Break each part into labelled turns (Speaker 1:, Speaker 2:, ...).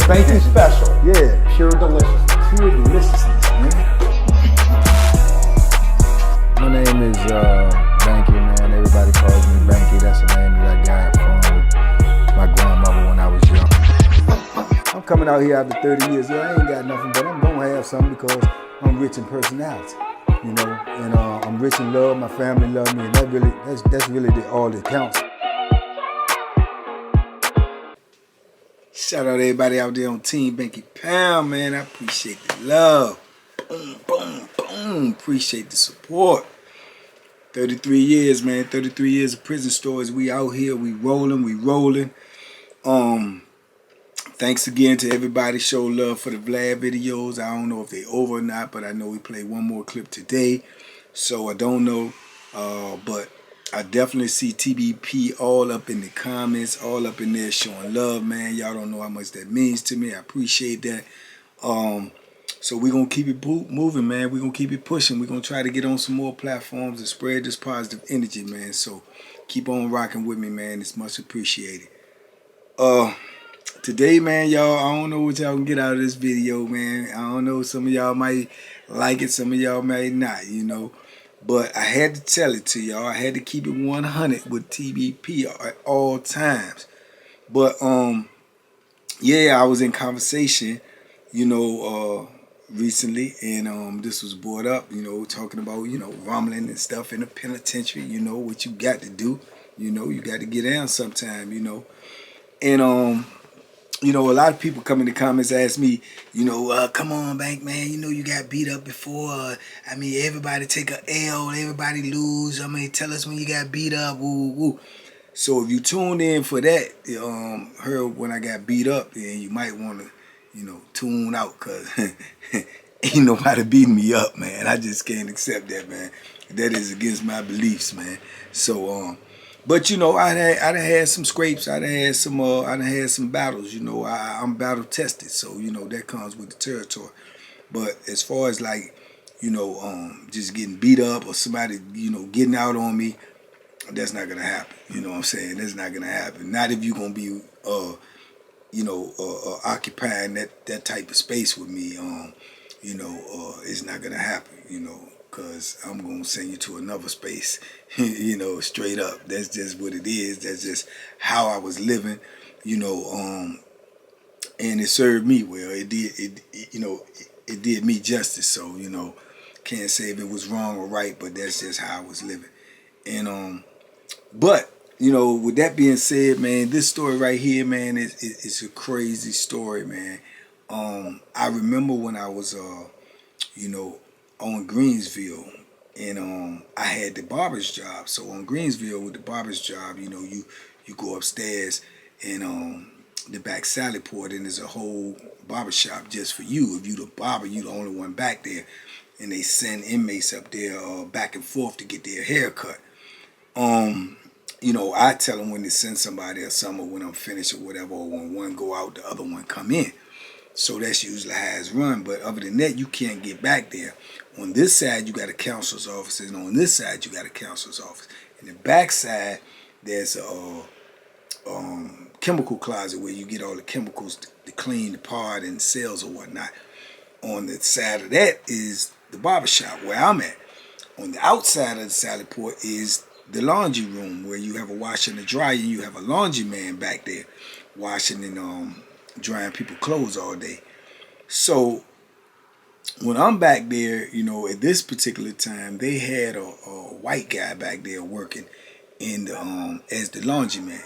Speaker 1: Banky Special.
Speaker 2: Yeah.
Speaker 1: Pure deliciousness.
Speaker 2: Pure deliciousness, man. My name is Banky, man. Everybody calls me Banky. That's the name that I got from my grandmother when I was young. I'm coming out here after 30 years. Yeah, I ain't got nothing, but I'm gonna have something because I'm rich in personality, you know, and I'm rich in love. My family love me, and that's really all that counts. Shout out to everybody out there on Team Banky Pound, man. I appreciate the love. Boom, boom, boom. Appreciate the support. 33 years, man. 33 years of prison stories. We out here. We rolling. Thanks again to everybody. Show love for the Vlad videos. I don't know if they over or not, but I know we played one more clip today. So I don't know. But I definitely see TBP all up in the comments, all up in there showing love, man. Y'all don't know how much that means to me. I appreciate that. So we're going to keep it moving, man. We're going to keep it pushing. We're going to try to get on some more platforms and spread this positive energy, man. So keep on rocking with me, man. It's much appreciated. Today, man, y'all, I don't know what y'all can get out of this video, man. I don't know. Some of y'all might like it. Some of y'all might not, you know. But I had to tell it to y'all. I had to keep it 100 with TBP at all times. But, yeah, I was in conversation, you know, recently. And this was brought up, you know, talking about, you know, rumbling and stuff in the penitentiary. You know, what you got to do. You know, you got to get down sometime, you know. And, you know, a lot of people come in the comments ask me, you know, come on, Bank, man, you know you got beat up before. I mean, everybody take a L, everybody lose. I mean, tell us when you got beat up, woo, woo. So if you tuned in for that, heard when I got beat up, then you might want to, you know, tune out because ain't nobody beating me up, man. I just can't accept that, man. That is against my beliefs, man. So, but you know, I done had some scrapes. I done had some battles. You know, I'm battle tested, so you know that comes with the territory. But as far as like, you know, just getting beat up or somebody, you know, getting out on me, that's not gonna happen. You know what I'm saying? That's not gonna happen. Not if you're gonna be, you know, occupying that type of space with me. You know, it's not gonna happen. You know. Because I'm going to send you to another space, you know, straight up. That's just what it is. That's just how I was living, you know, and it served me well. It you know, it did me justice. So, you know, can't say if it was wrong or right, but that's just how I was living. And, but, you know, with that being said, man, this story right here, man, it's a crazy story, man. I remember when I was, you know, on Greensville, and I had the barber's job. So on Greensville with the barber's job, you know, you go upstairs and the back salad port, and there's a whole barber shop just for you. If you the barber, you the only one back there, and they send inmates up there back and forth to get their hair cut. You know, I tell them when to send somebody or something, when I'm finished or whatever, or when one go out, the other one come in. So that's usually how it's run. But other than that, you can't get back there. On this side, you got a counselor's office, and on this side, you got a counselor's office. In the back side, there's a chemical closet where you get all the chemicals to clean the part and cells or whatnot. On the side of that is the barbershop where I'm at. On the outside of the salad port is the laundry room where you have a washer and a dryer, and you have a laundry man back there washing and drying people's clothes all day. So when I'm back there, you know, at this particular time, they had a white guy back there working in the as the laundryman.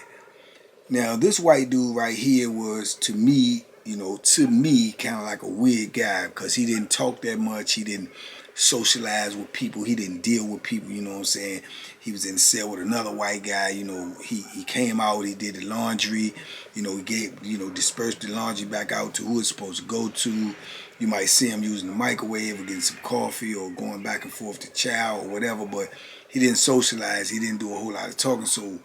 Speaker 2: Now, this white dude right here was, to me, you know, kind of like a weird guy because he didn't talk that much. He didn't socialize with people. He didn't deal with people, you know what I'm saying? He was in the cell with another white guy, you know. He came out, he did the laundry, you know, he gave, you know, dispersed the laundry back out to who it's supposed to go to. You might see him using the microwave or getting some coffee or going back and forth to chow or whatever, but he didn't socialize. He didn't do a whole lot of talking, so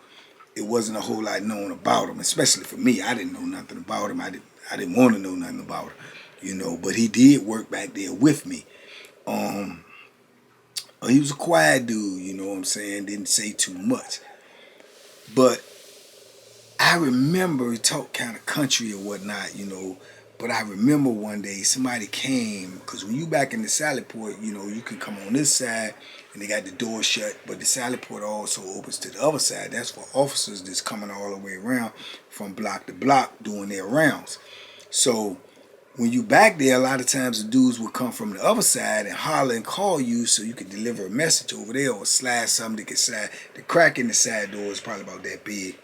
Speaker 2: it wasn't a whole lot known about him, especially for me. I didn't know nothing about him. I didn't want to know nothing about him, you know, but he did work back there with me. He was a quiet dude, you know what I'm saying, didn't say too much. But I remember he talked kind of country or whatnot, you know, But I remember one day somebody came, because when you back in the Sally Port, you know, you can come on this side and they got the door shut, but the Sally Port also opens to the other side. That's for officers that's coming all the way around from block to block doing their rounds. So when you back there, a lot of times the dudes will come from the other side and holler and call you so you can deliver a message over there or slide something that can slide. The crack in the side door is probably about that big.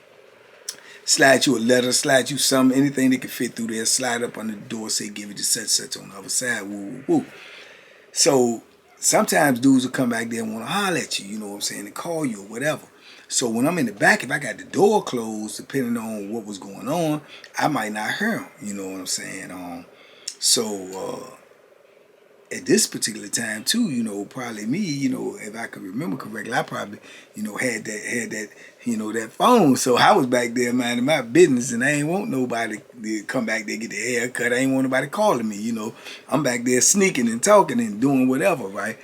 Speaker 2: Slide you a letter, slide you something, anything that can fit through there, slide up under the door, say give it to such on the other side, woo, woo, woo. So sometimes dudes will come back there and want to holler at you, you know what I'm saying, and call you or whatever. So when I'm in the back, if I got the door closed, depending on what was going on, I might not hear them, you know what I'm saying. So at this particular time too, you know, probably me, you know, if I could remember correctly, I probably, you know, had that, you know, that phone. So I was back there minding my business, and I ain't want nobody to come back there get their hair cut. I ain't want nobody calling me, you know. I'm back there sneaking and talking and doing whatever, right?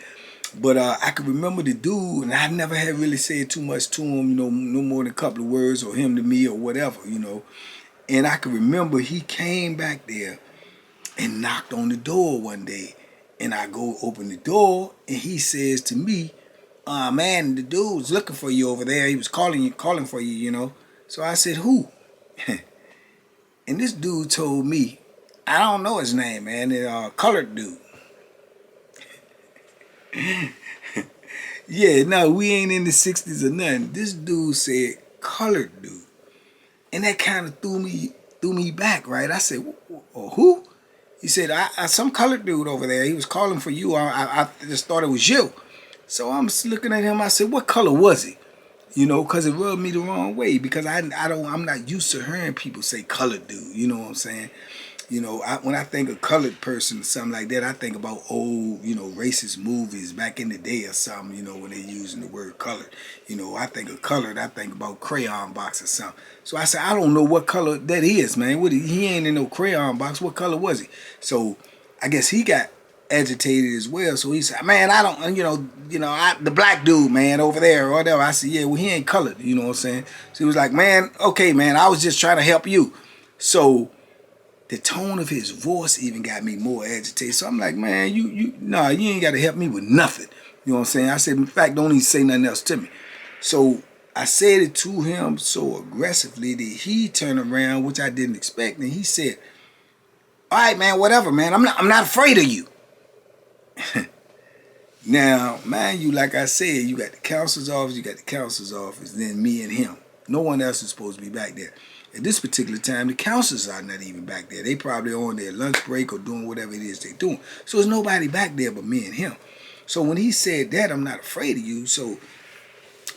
Speaker 2: But I could remember the dude, and I never had really said too much to him, you know, no more than a couple of words, or him to me, or whatever, you know. And I could remember he came back there and knocked on the door one day. And I go open the door, and he says to me, man, the dude's looking for you over there. He was calling for you, you know. So I said, who? And this dude told me, I don't know his name, man, the colored dude. Yeah, no, we ain't in the 60s or nothing. This dude said, colored dude. And that kind of threw me back, right? I said, who? He said, some colored dude over there. He was calling for you. I just thought it was you. So I'm just looking at him. I said, what color was he? You know, because it rubbed me the wrong way. Because I'm not used to hearing people say colored dude. You know what I'm saying? You know, when I think of colored person or something like that, I think about old, you know, racist movies back in the day or something, you know, when they're using the word colored. You know, I think of colored, I think about crayon box or something. So I said, I don't know what color that is, man. He ain't in no crayon box. What color was he? So I guess he got agitated as well. So he said, man, I don't, the black dude, man, over there or whatever. I said, yeah, well, he ain't colored, you know what I'm saying? So he was like, man, okay, man, I was just trying to help you. So the tone of his voice even got me more agitated. So I'm like, man, you ain't got to help me with nothing. You know what I'm saying? I said, in fact, don't even say nothing else to me. So I said it to him so aggressively that he turned around, which I didn't expect, and he said, all right, man, whatever, man. I'm not afraid of you. Now, mind you, like I said, you got the counselor's office, then me and him. No one else is supposed to be back there. At this particular time, the counselors are not even back there. They probably on their lunch break or doing whatever it is they're doing. So there's nobody back there but me and him. So when he said that, I'm not afraid of you. So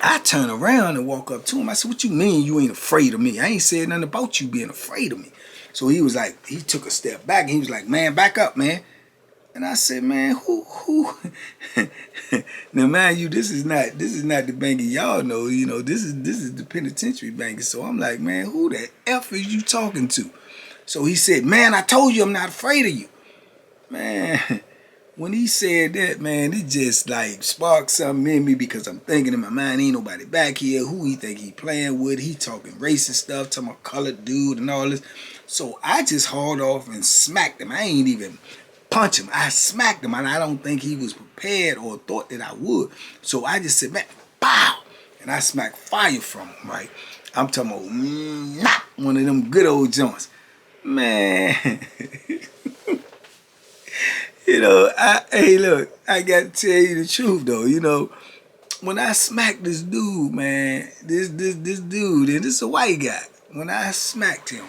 Speaker 2: I turn around and walk up to him. I said, what you mean you ain't afraid of me? I ain't said nothing about you being afraid of me. So he was like, he took a step back and he was like, man, back up, man. And I said, man, who? Now, mind you, this is not the bank y'all know. You know, this is the penitentiary bank. So I'm like, man, who the F is you talking to? So he said, man, I told you I'm not afraid of you. Man, when he said that, man, it just like sparked something in me because I'm thinking in my mind, ain't nobody back here. Who he think he playing with? He talking racist stuff, talking about colored dude and all this. So I just hauled off and smacked him. I ain't even punch him. I smacked him, and I don't think he was prepared or thought that I would. So I just said, man, pow! And I smacked fire from him, right? I'm talking about one of them good old joints. Man. You know, hey, look, I got to tell you the truth, though. You know, when I smacked this dude, man, this dude, and this is a white guy, when I smacked him,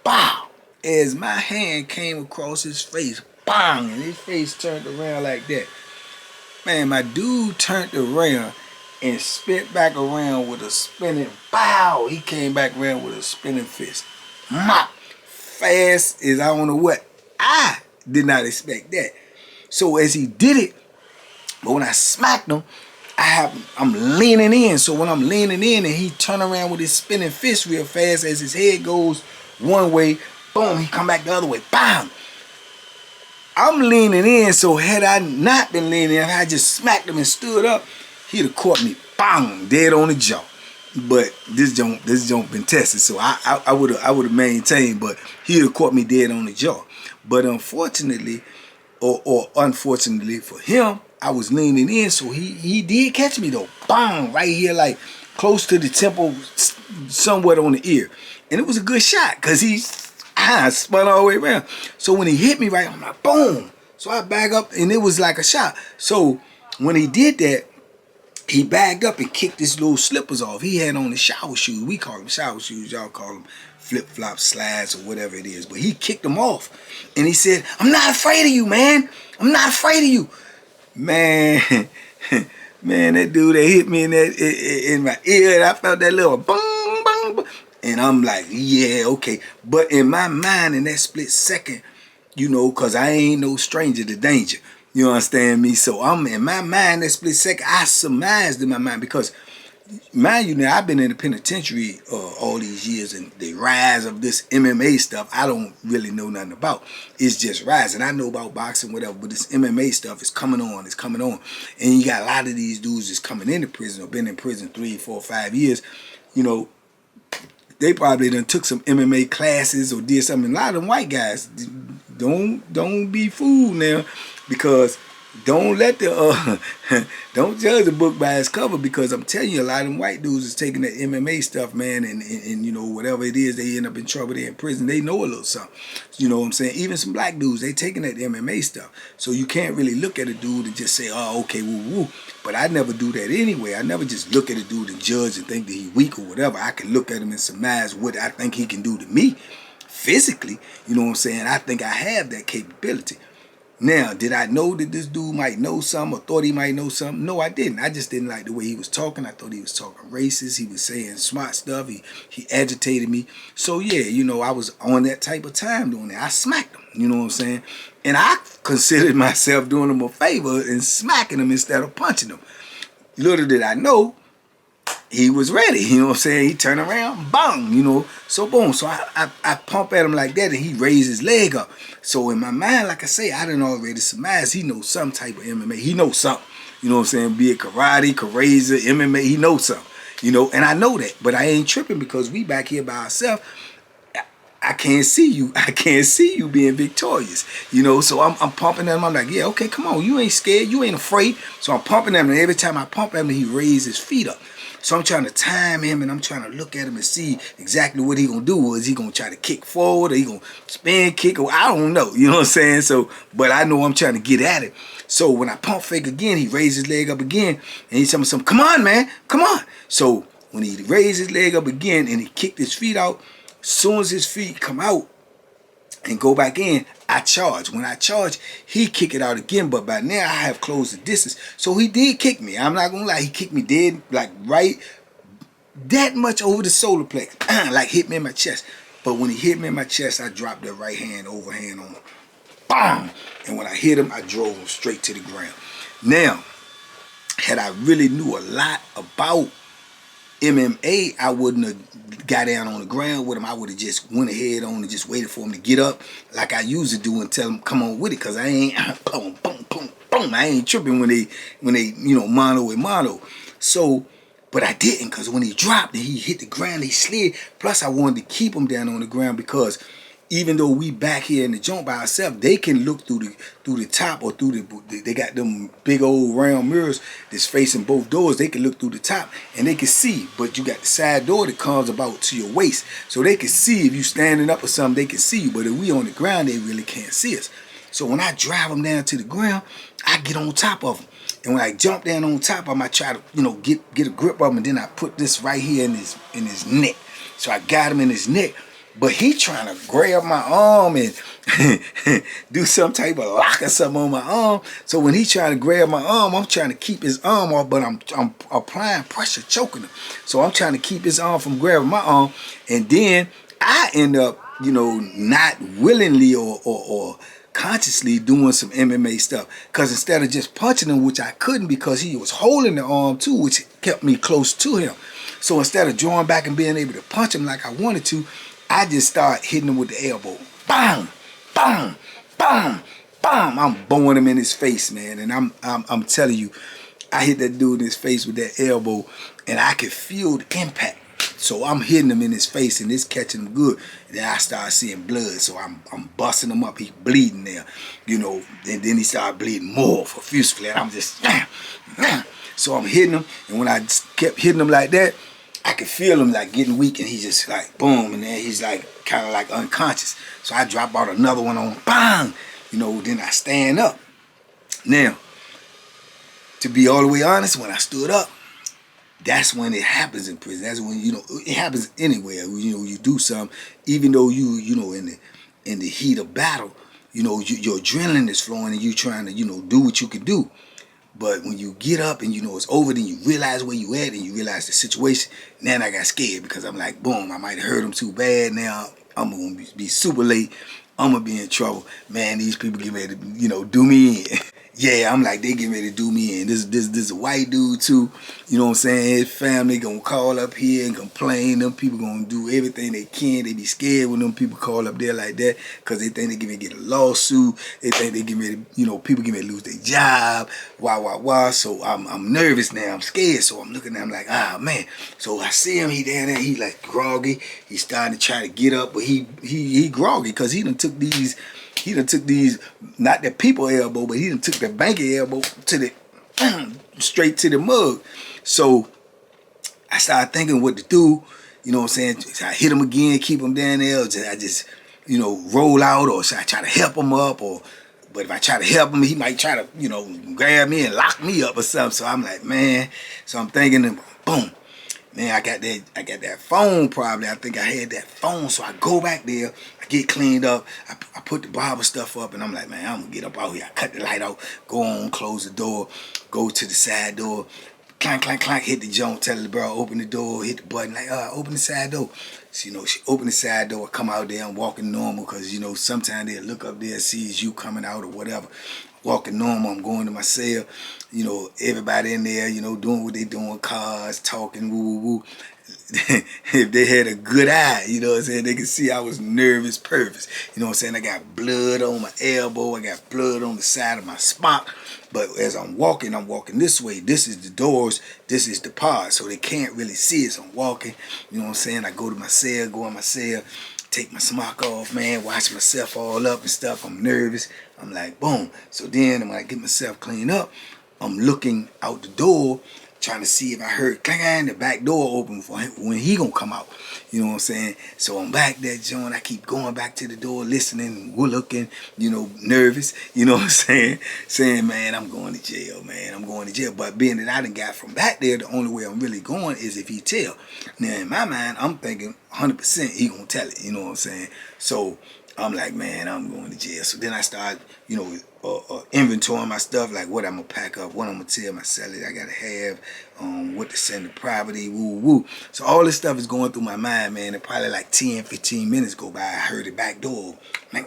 Speaker 2: pow! As my hand came across his face, bang, and his face turned around like that. Man, my dude turned around and spit back around with a spinning, pow! He came back around with a spinning fist. Mop! Fast as I don't know what. I did not expect that. So as he did it, but when I smacked him, I'm leaning in. So when I'm leaning in and he turned around with his spinning fist real fast as his head goes one way, boom, he come back the other way. Bam! I'm leaning in, so had I not been leaning in, if I just smacked him and stood up, he'd have caught me, bang, dead on the jaw. But this jump been tested, so I would have maintained, but he'd have caught me dead on the jaw. But unfortunately, or unfortunately for him, I was leaning in, so he did catch me though. Bang! Right here, like close to the temple, somewhat on the ear, and it was a good shot because he spun all the way around. So when he hit me right, I'm like boom. So I back up, and it was like a shot. So when he did that, he bagged up and kicked his little slippers off. He had on the shower shoes. We call them shower shoes. Y'all call them flip-flop slides or whatever it is. But he kicked them off. And he said, I'm not afraid of you, man. I'm not afraid of you. Man, man, that dude that hit me in my ear, and I felt that little bang, bang, bang. And I'm like, yeah, okay. But in my mind, in that split second, you know, because I ain't no stranger to danger. You understand me? So I'm in my mind, that split second, I surmised in my mind because, mind you, now I've been in the penitentiary all these years, and the rise of this MMA stuff, I don't really know nothing about. It's just rising. I know about boxing, whatever, but this MMA stuff is coming on. It's coming on. And you got a lot of these dudes that's coming into prison or been in prison 3, 4, 5 years. You know, they probably done took some MMA classes or did something. A lot of them white guys, don't be fooled now, because don't let the don't judge the book by its cover, because I'm telling you, a lot of them white dudes is taking that MMA stuff, man, and you know, whatever it is, they end up in trouble, they in prison, they know a little something. You know what I'm saying? Even some black dudes, they taking that MMA stuff. So you can't really look at a dude and just say, oh, okay, woo woo. But I never do that anyway. I never just look at a dude and judge and think that he weak or whatever. I can look at him and surmise what I think he can do to me physically. You know what I'm saying? I think I have that capability. Now, did I know that this dude might know something or thought he might know something? No, I didn't. I just didn't like the way he was talking. I thought he was talking racist. He was saying smart stuff. He agitated me. So, yeah, you know, I was on that type of time doing that. I smacked him. You know what I'm saying? And I considered myself doing him a favor and smacking him instead of punching him. Little did I know, he was ready, you know what I'm saying? He turned around, bang, you know. So boom, so I pump at him like that, and he raised his leg up. So in my mind, like I say, I didn't already surmise he knows some type of MMA. He knows something, you know what I'm saying? Be it karate, crazy, MMA, he knows something, you know. And I know that, but I ain't tripping because we back here by ourselves. I can't see you. I can't see you being victorious, you know. So I'm pumping at him. I'm like, yeah, okay, come on. You ain't scared. You ain't afraid. So I'm pumping at him, and every time I pump at him, he raises his feet up. So I'm trying to time him, and I'm trying to look at him and see exactly what he gonna do. Is he gonna try to kick forward, or he gonna spin kick, or I don't know. You know what I'm saying? So, but I know I'm trying to get at it. So when I pump fake again, he raised his leg up again, and he's telling me something. Come on, man, come on. So when he raised his leg up again and he kicked his feet out, as soon as his feet come out and go back in, I charge. When I charge, he kick it out again, but by now I have closed the distance. So he did kick me. I'm not gonna lie, he kicked me dead, like right that much over the solar plex, like hit me in my chest. But when he hit me in my chest, I dropped that right hand overhand on him. Bam! And when I hit him, I drove him straight to the ground. Now, had I really knew a lot about MMA, I wouldn't have got down on the ground with him. I would have just went ahead on and just waited for him to get up like I usually do and tell him, come on with it, because I ain't boom, boom, boom, boom. I ain't tripping when they you know, mano with mano. So, but I didn't, because when he dropped and he hit the ground, he slid. Plus I wanted to keep him down on the ground, because even though we back here in the joint by ourselves, they can look through the top, or through they got them big old round mirrors that's facing both doors. They can look through the top and they can see, but you got the side door that comes about to your waist, so they can see if you standing up or something. They can see you, but if we on the ground, they really can't see us. So when I drive them down to the ground, I get on top of them, and when I jump down on top, I might try to, you know, get a grip of him, and then I put this right here in his neck. So I got him in his neck. But he trying to grab my arm and do some type of lock or something on my arm. So when he trying to grab my arm, I'm trying to keep his arm off, but I'm applying pressure, choking him. So I'm trying to keep his arm from grabbing my arm. And then I end up, you know, not willingly or consciously doing some MMA stuff. Because instead of just punching him, which I couldn't because he was holding the arm too, which kept me close to him. So instead of drawing back and being able to punch him like I wanted to, I just start hitting him with the elbow. Bam, bam, bam, bam. I'm bowing him in his face, man. And I'm telling you, I hit that dude in his face with that elbow. and I could feel the impact. So I'm hitting him in his face, and it's catching him good. And then I start seeing blood, so I'm busting him up. He's bleeding there, you know. And then he started bleeding more profusely, and I'm just, so I'm hitting him. And when I kept hitting him like that, I could feel him like getting weak, and he just like boom, and then he's like kind of like unconscious. So I drop out another one on him, bang, you know. Then I stand up. Now, to be all the way honest, when I stood up, that's when it happens in prison. That's when, you know, it happens anywhere. You know, you do something, even though you know, in the heat of battle, you know, your adrenaline is flowing and you trying to, you know, do what you can do. But when you get up and you know it's over, then you realize where you at and you realize the situation. Then I got scared because I'm like, boom, I might have hurt him too bad. Now I'm gonna be super late. I'm gonna be in trouble. Man, these people get ready to, you know, do me in. Yeah, I'm like, they getting ready to do me in. This a white dude too. You know what I'm saying? His family gonna call up here and complain. Them people gonna do everything they can. They be scared when them people call up there like that because they think they get ready to get a lawsuit. They think they get ready, you know, people get ready to lose their job. Wah. So I'm nervous now. I'm scared. So I'm looking at him like, ah man. So I see him. He down there. He like groggy. He's starting to try to get up, but he groggy because he done took these. He done took these, not the people elbow, but he done took the banker elbow to the, straight to the mug. So I started thinking what to do. You know what I'm saying? Should I hit him again, keep him down there, or should I just, you know, roll out, or should I try to help him up, or, but if I try to help him, he might try to, you know, grab me and lock me up or something. So I'm like, man. So I'm thinking, boom. Man, I got that phone probably. I think I had that phone. So I go back there, I get cleaned up, I put the barber stuff up, and I'm like, man, I'm gonna get up out here. I cut the light out, go on, close the door, go to the side door, clank, clank, clank, hit the joint, tell the bro, open the door, hit the button, like, open the side door. So, you know, she opened the side door, come out there, I'm walking normal, because, you know, sometimes they'll look up there, sees you coming out or whatever. Walking normal, I'm going to my cell, you know, everybody in there, you know, doing what they doing, cars, talking, woo. If they had a good eye, you know what I'm saying, they could see I was nervous, purpose. You know what I'm saying, I got blood on my elbow, I got blood on the side of my spot. But as I'm walking this way. This is the doors, this is the pod, so they can't really see it. So I'm walking, you know what I'm saying, I go to my cell, go in my cell, take my smock off, man, wash myself all up and stuff. I'm nervous. I'm like, boom. So then when I get myself cleaned up, I'm looking out the door, trying to see if I heard clang, the back door open for him when he gonna come out. You know what I'm saying? So I'm back there, John. I keep going back to the door, listening, looking, you know, nervous. You know what I'm saying? Saying, man, I'm going to jail, man. I'm going to jail. But being that I done got from back there, the only way I'm really going is if he tell. Now, in my mind, I'm thinking 100% he gonna tell it. You know what I'm saying? So I'm like, man, I'm going to jail. So then I start, you know, inventorying my stuff, like what I'm going to pack up, what I'm going to tell my seller I got to have, what to send to property, woo. So all this stuff is going through my mind, man, and probably like 10, 15 minutes go by. I heard the back door. Like,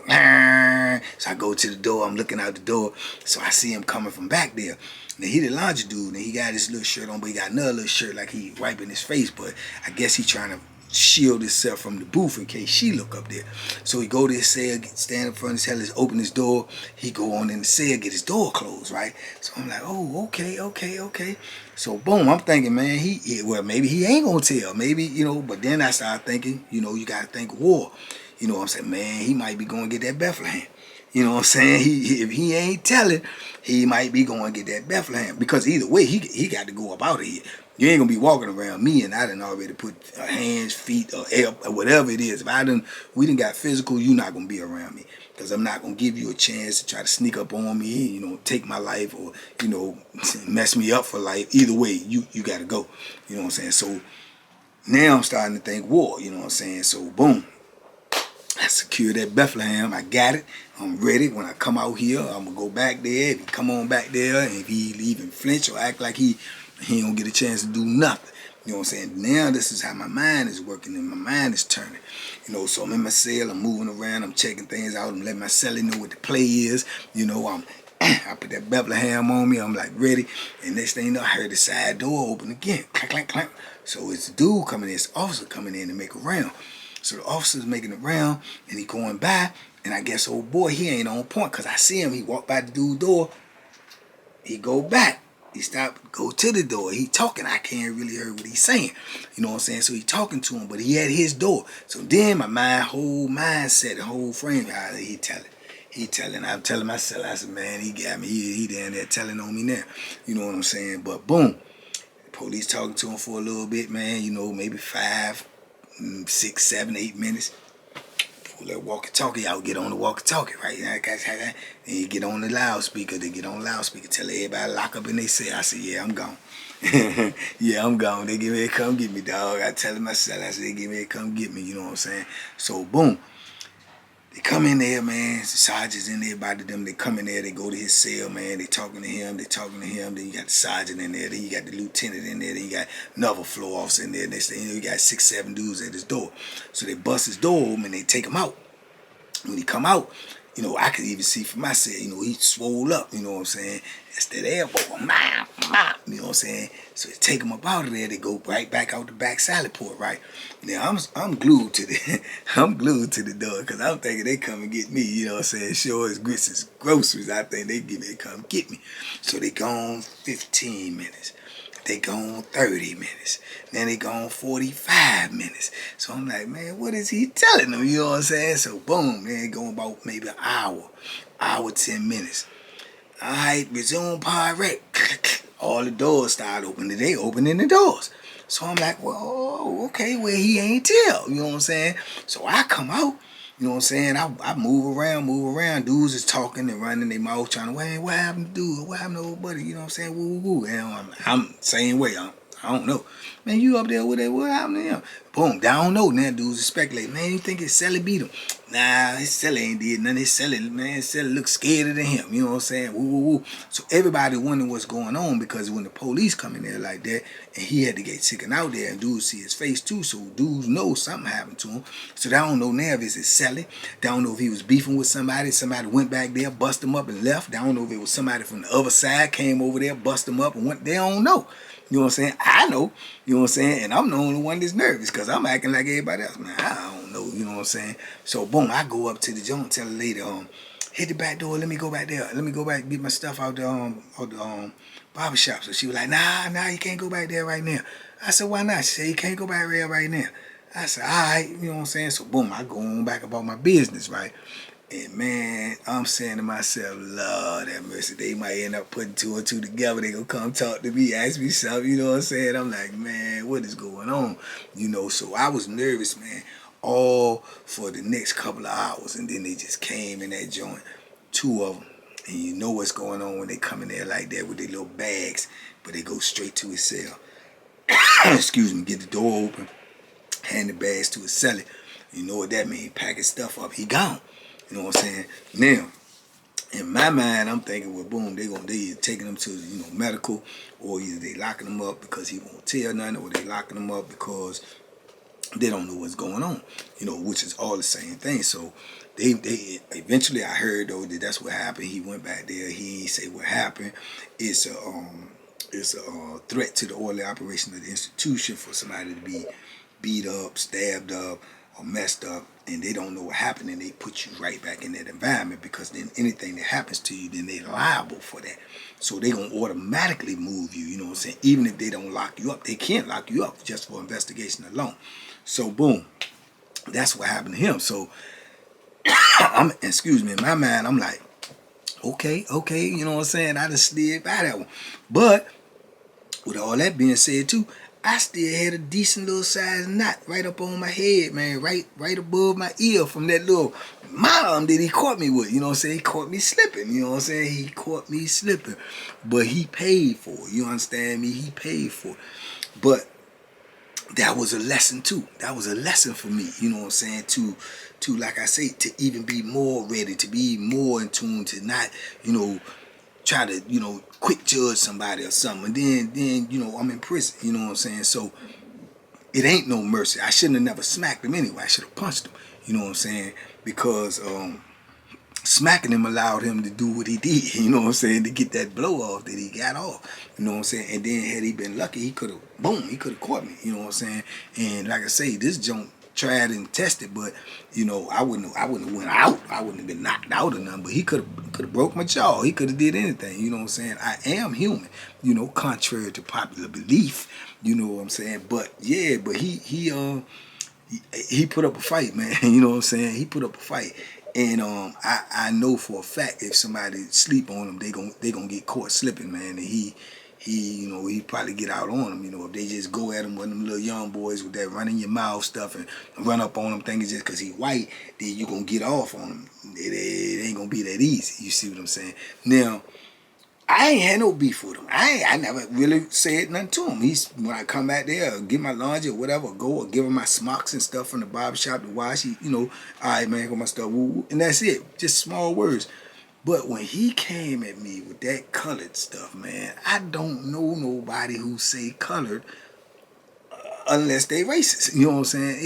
Speaker 2: so I go to the door. I'm looking out the door. So I see him coming from back there. Now, he the laundry dude, and he got his little shirt on, but he got another little shirt like he wiping his face, but I guess he trying to shield himself from the booth in case she look up there. So he go to his cell, stand in front of his cell, open his door. He go on in the cell, get his door closed, right? So I'm like, oh, okay. So boom, I'm thinking, man, well, maybe he ain't gonna tell, maybe, you know. But then I started thinking, you know, you gotta think war. You know what I'm saying, man, he might be going to get that Bethlehem. You know what I'm saying? If he ain't telling, he might be going to get that Bethlehem. Because either way, he got to go up out of here. You ain't going to be walking around me and I done already put hands, feet, or whatever it is. If we done got physical, you not going to be around me. Because I'm not going to give you a chance to try to sneak up on me, you know, take my life or, you know, mess me up for life. Either way, you got to go. You know what I'm saying? So now I'm starting to think war, you know what I'm saying? So boom. I secured that Bethlehem. I got it. I'm ready. When I come out here, I'm going to go back there. If he come on back there, and if he even flinch or act like he ain't going to get a chance to do nothing. You know what I'm saying? Now this is how my mind is working and my mind is turning. You know, so I'm in my cell. I'm moving around. I'm checking things out. I'm letting my cellie know what the play is. You know, I put that Bethlehem on me. I'm like ready. And next thing you know, I heard the side door open again. Clank, clank, clank. So it's the dude coming in. It's the officer coming in to make a round. So the officer's making a round, and he going by, and I guess, oh boy, he ain't on point, because I see him, he walk by the dude's door, he go back. He stopped, go to the door. He talking. I can't really hear what he's saying. You know what I'm saying? So he talking to him, but he had his door. So then my whole mindset, the whole frame, he telling. He telling. I'm telling myself, I said, man, he got me. He down there telling on me now. You know what I'm saying? But boom, police talking to him for a little bit, man. You know, maybe 5, 6, 7, 8 minutes. Pull that walkie-talkie out, get on the walkie-talkie, right? Then you get on the loudspeaker. They get on the loudspeaker, tell everybody lock up in their cell. I said, yeah, I'm gone. Yeah, I'm gone. They give me a come get me, dog. I tell myself, I said, they give me a come get me. You know what I'm saying? So boom. They come in there, man. The sergeant's in there, everybody them. They come in there, they go to his cell, man. They talking to him. Then you got the sergeant in there. Then you got the lieutenant in there. Then you got another floor officer in there. Next thing you know, you got 6, 7 dudes at his door. So they bust his door open and they take him out. When he come out, you know, I could even see from my cell, you know, he swole up, you know what I'm saying? That's that elbow, you know what I'm saying? So they take him up out of there, they go right back out the back salad port, right? Now I'm glued to the I'm glued to the door because I'm thinking they come and get me, you know what I'm saying? Sure as grits as groceries, I think they come get me. So they gone 15 minutes. They gone 30 minutes. Then they gone 45 minutes. So I'm like, man, what is he telling them? You know what I'm saying? So boom, man, going about maybe an hour, 10 minutes. All right, resume pirate. All the doors start opening. They opening the doors. So I'm like, well, okay, well, he ain't tell. You know what I'm saying? So I come out. You know what I'm saying? I move around. Dudes is talking and running their mouth trying to, hey, what happened to dude? What happened to old buddy? You know what I'm saying? Woo, woo, woo. And I'm same way. I don't know. Man, you up there with that? What happened to him? Boom, I don't know. Now dudes are speculating. Man, you think his celly beat him? Nah, his celly ain't did nothing. His celly look scared than him. You know what I'm saying? Woo, woo, woo. So everybody wondering what's going on because when the police come in there like that and he had to get taken out there and dudes see his face too, so dudes know something happened to him. So they don't know now if it's his celly. They don't know if he was beefing with somebody. Somebody went back there, bust him up and left. They don't know if it was somebody from the other side came over there, bust him up and went. They don't know. You know what I'm saying? I know. You know what I'm saying? And I'm the only one that's nervous because I'm acting like everybody else. Man, I don't know. You know what I'm saying? So, boom, I go up to the joint, tell the lady, hit the back door. Let me go back there. Let me go back and get my stuff out the barbershop. So she was like, nah, you can't go back there right now. I said, why not? She said, you can't go back there right now. I said, all right. You know what I'm saying? So, boom, I go on back about my business, right? And man, I'm saying to myself, Lord have mercy, they might end up putting 2 and 2 together. They gonna come talk to me, ask me something, you know what I'm saying? I'm like, man, what is going on? You know, so I was nervous, man, all for the next couple of hours. And then they just came in that joint, 2 of them. And you know what's going on when they come in there like that with their little bags, but they go straight to his cell. Excuse me, get the door open, hand the bags to his celly. You know what that means, pack his stuff up, he gone. You know what I'm saying? Now, in my mind, I'm thinking, well, boom, they either taking him to, you know, medical, or either they locking him up because he won't tell nothing, or they locking him up because they don't know what's going on, you know, which is all the same thing. So they eventually, I heard though that that's what happened. He went back there. He ain't say what happened. It's a threat to the orderly operation of the institution for somebody to be beat up, stabbed up, or messed up, and they don't know what happened, and they put you right back in that environment, because then anything that happens to you, then they're liable for that. So they're going to automatically move you, you know what I'm saying? Even if they don't lock you up, they can't lock you up just for investigation alone. So boom, that's what happened to him. So excuse me, in my mind, I'm like, okay, you know what I'm saying? I just slid by that one. But with all that being said too, I still had a decent little size knot right up on my head, man, right above my ear from that little mom that he caught me with. You know what I'm saying? He caught me slipping. You know what I'm saying? He caught me slipping. But he paid for it. You understand me? He paid for it. But that was a lesson too. That was a lesson for me. You know what I'm saying? To like I say, to even be more ready, to be more in tune, to not, you know, try to, you know, quick judge somebody or something. And then, you know, I'm in prison. You know what I'm saying? So it ain't no mercy. I shouldn't have never smacked him anyway. I should have punched him. You know what I'm saying? Because smacking him allowed him to do what he did. You know what I'm saying? To get that blow off that he got off. You know what I'm saying? And then had he been lucky, he could have, boom, he could have caught me. You know what I'm saying? And like I say, this joint tried and tested, but you know, I wouldn't have went out. I wouldn't have been knocked out or nothing. But he could have broke my jaw. He could have did anything. You know what I'm saying? I am human. You know, contrary to popular belief. You know what I'm saying? But yeah, but he put up a fight, man. You know what I'm saying? He put up a fight. And I know for a fact if somebody sleep on him, they gonna get caught slipping, man. And he probably get out on them. You know, if they just go at him with them little young boys with that run in your mouth stuff and run up on him thinking just because he white, then you gonna get off on him. It ain't gonna be that easy. You see what I'm saying? Now, I ain't had no beef with him. I never really said nothing to him. When I come back there, get my laundry or whatever, go or give him my smocks and stuff from the barbershop to wash. All right, man, got my stuff, woo, woo, and that's it. Just small words. But when he came at me with that colored stuff, man, I don't know nobody who say colored unless they racist. You know what I'm saying?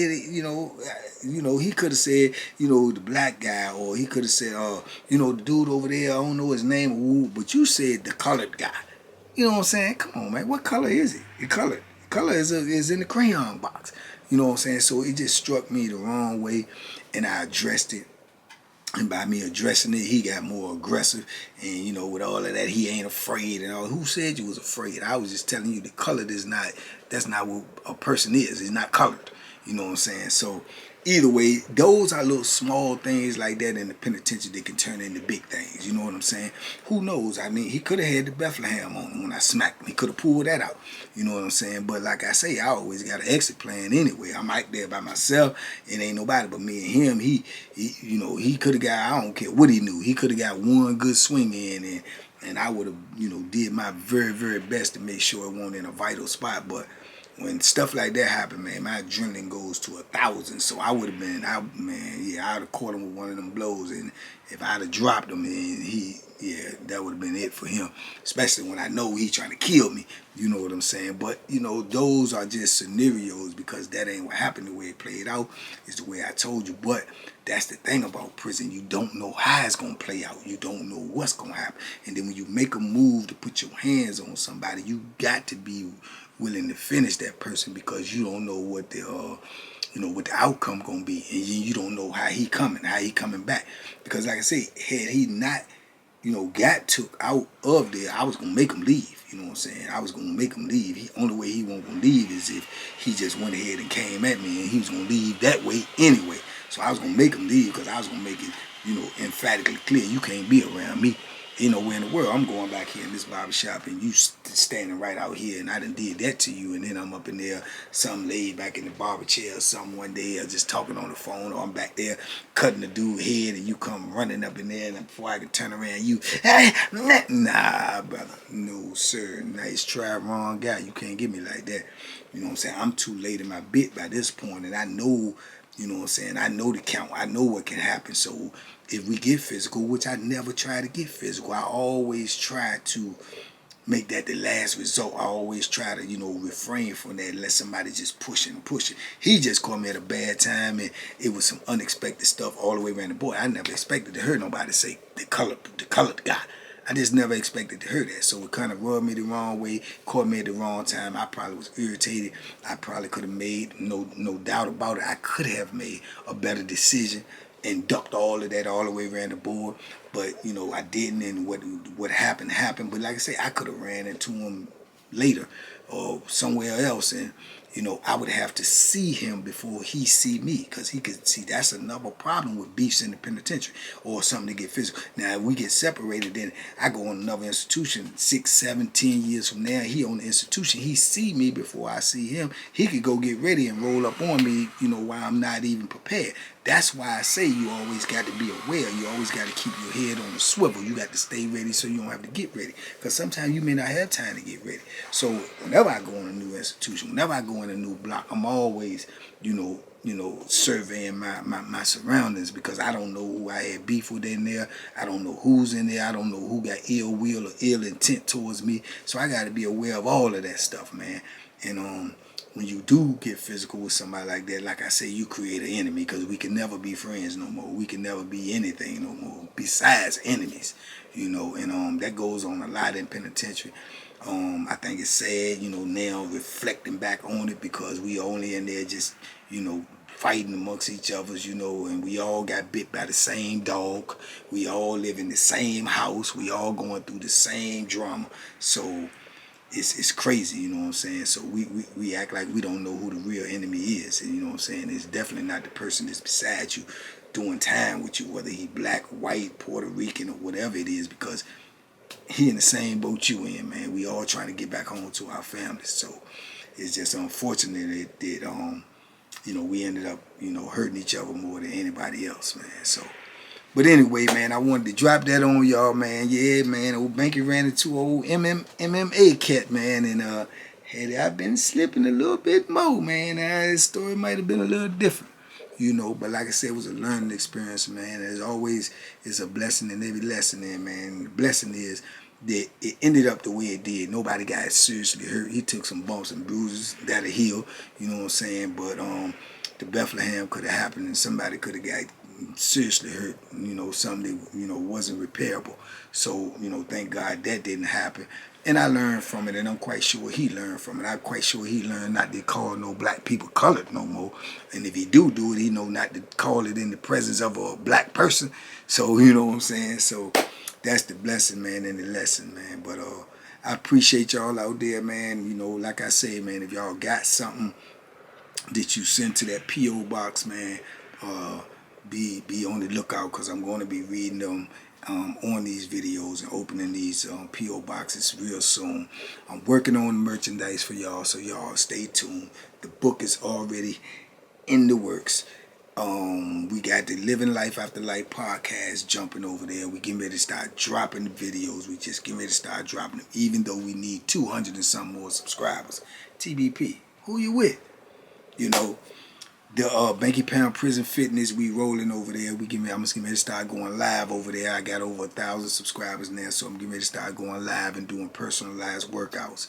Speaker 2: He could have said, the black guy, or he could have said, the dude over there, I don't know his name, but you said the colored guy. You know what I'm saying? Come on, man. What color is it? The color. Color is in the crayon box. You know what I'm saying? So it just struck me the wrong way, and I addressed it. And by me addressing it, he got more aggressive. And, with all of that, he ain't afraid and all. Who said you was afraid? I was just telling you the colored that's not what a person is. It's not colored. You know what I'm saying? So either way, those are little small things like that in the penitentiary that can turn into big things. You know what I'm saying? Who knows? I mean, he could have had the Bethlehem on him when I smacked him. He could have pulled that out. You know what I'm saying? But like I say, I always got an exit plan anyway. I'm out there by myself. It ain't nobody but me and him. He could have got, I don't care what he knew. He could have got one good swing in, and I would have, did my very, very best to make sure it wasn't in a vital spot. But when stuff like that happen, man, my adrenaline goes to 1,000. So I would have been, I'd have caught him with one of them blows. And if I'd have dropped him, that would have been it for him. Especially when I know he's trying to kill me. You know what I'm saying? But, those are just scenarios because that ain't what happened the way it played out. It's the way I told you. But that's the thing about prison. You don't know how it's going to play out. You don't know what's going to happen. And then when you make a move to put your hands on somebody, you got to be willing to finish that person because you don't know what the outcome gonna be, and you don't know how he coming back. Because like I say, had he not, got took out of there, I was gonna make him leave. You know what I'm saying? I was gonna make him leave. Only way he won't gonna leave is if he just went ahead and came at me, and he was gonna leave that way anyway. So I was gonna make him leave because I was gonna make it, emphatically clear you can't be around me. Ain't nowhere in the world. I'm going back here in this barbershop and you standing right out here and I done did that to you, and then I'm up in there, some laid back in the barber chair or something one day, or just talking on the phone, or I'm back there cutting the dude's head and you come running up in there, and before I can turn around, nah, brother. No, sir. Nice try, wrong guy. You can't get me like that. You know what I'm saying? I'm too late in my bit by this point, and I know, you know what I'm saying, I know the count. I know what can happen. So if we get physical, which I never try to get physical, I always try to make that the last result. I always try to, refrain from that, let somebody just push it. He just caught me at a bad time, and it was some unexpected stuff all the way around the board. I never expected to hear nobody say the colored guy. I just never expected to hear that. So it kind of rubbed me the wrong way, caught me at the wrong time. I probably was irritated. I probably could have made, no doubt about it, I could have made a better decision and ducked all of that all the way around the board. But, I didn't, and what happened. But like I say, I could have ran into him later or somewhere else, and I would have to see him before he see me, because he could see. That's another problem with beefs in the penitentiary or something to get physical. Now, if we get separated, then I go on another institution 6, 7, 10 years from now. He on the institution. He see me before I see him. He could go get ready and roll up on me, while I'm not even prepared. That's why I say you always got to be aware. You always got to keep your head on the swivel. You got to stay ready so you don't have to get ready. Because sometimes you may not have time to get ready. So whenever I go in a new institution, whenever I go in a new block, I'm always, surveying my surroundings, because I don't know who I had beef with in there. I don't know who's in there. I don't know who got ill will or ill intent towards me. So I got to be aware of all of that stuff, man. And when you do get physical with somebody like that, like I say, you create an enemy, because we can never be friends no more. We can never be anything no more besides enemies, and that goes on a lot in penitentiary. I think it's sad, now reflecting back on it, because we only in there just, fighting amongst each other, you know, and we all got bit by the same dog. We all live in the same house. We all going through the same drama. So it's crazy, you know what I'm saying? So we act like we don't know who the real enemy is. And you know what I'm saying? It's definitely not the person that's beside you doing time with you, whether he black, white, Puerto Rican, or whatever it is, because he in the same boat you in, man. We all trying to get back home to our families. So it's just unfortunate that you know, we ended up, you know, hurting each other more than anybody else, man. So, but anyway, man, I wanted to drop that on y'all, man. Yeah, man, old Banky ran into old MMA cat, man, and had I been slipping a little bit more, man, his story might have been a little different, you know. But like I said, it was a learning experience, man. As always, it's a blessing in every lesson there, man. The blessing is that it ended up the way it did. Nobody got seriously hurt. He took some bumps and bruises that'll heal, you know what I'm saying? But the Bethlehem could have happened and somebody could have got seriously hurt, you know, something that, you know, wasn't repairable. So, you know, thank God that didn't happen. And I learned from it, and I'm quite sure he learned from it. I'm quite sure he learned not to call no black people colored no more. And if he do it, he know not to call it in the presence of a black person. So, you know what I'm saying? So that's the blessing, man, and the lesson, man. But I appreciate y'all out there, man. You know, like I say, man, if y'all got something that you send to that P.O. box, man, be on the lookout, because I'm going to be reading them on these videos and opening these P.O. boxes real soon. I'm working on merchandise for y'all, so y'all stay tuned. The book is already in the works. We got the Living Life After Life podcast jumping over there. We getting ready to start dropping the videos. We just getting ready to start dropping them, even though we need 200 and some more subscribers. TBP, who you with? You know, the Banky Pound Prison Fitness, we rolling over there. I'm getting ready to start going live over there. I got over 1,000 subscribers now, so I'm getting ready to start going live and doing personalized workouts.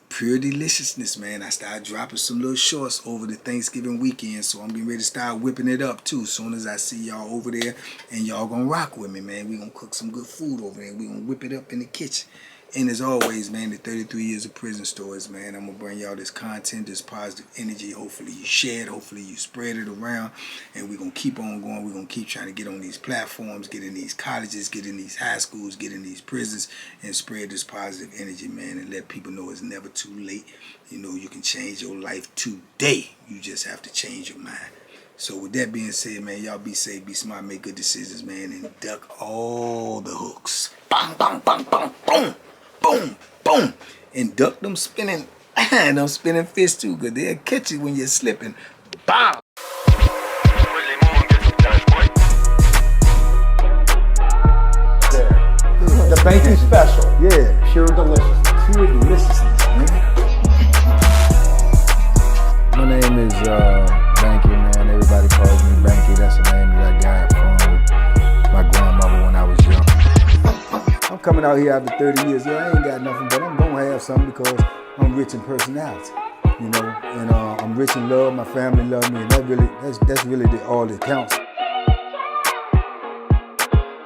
Speaker 2: Pure Deliciousness, man. I started dropping some little shorts over the Thanksgiving weekend, so I'm getting ready to start whipping it up too. As soon as I see y'all over there, and y'all gonna rock with me, man. We gonna cook some good food over there. We gonna whip it up in the kitchen. And as always, man, the 33 years of prison stories, man. I'm gonna bring y'all this content, this positive energy. Hopefully you share it. Hopefully you spread it around. And we're gonna keep on going. We're gonna keep trying to get on these platforms, get in these colleges, get in these high schools, get in these prisons, and spread this positive energy, man, and let people know it's never too late. You know, you can change your life today. You just have to change your mind. So with that being said, man, y'all be safe, be smart, make good decisions, man, and duck all the hooks. Bang, bang, bang, bang, boom. Boom, boom, and duck them spinning, and them spinning fish too, because they'll catch you when you're slipping. Bow.
Speaker 1: The Banky special.
Speaker 2: Yeah.
Speaker 1: Pure deliciousness.
Speaker 2: Pure deliciousness, man. My name is Banky, man. Everybody calls me Banky. That's the name that I got from my grandmother when I was young. I'm coming out here after 30 years. Yeah, I ain't got nothing, but I'm gonna have something because I'm rich in personality, you know, and I'm rich in love. My family love me, and that's really all that counts.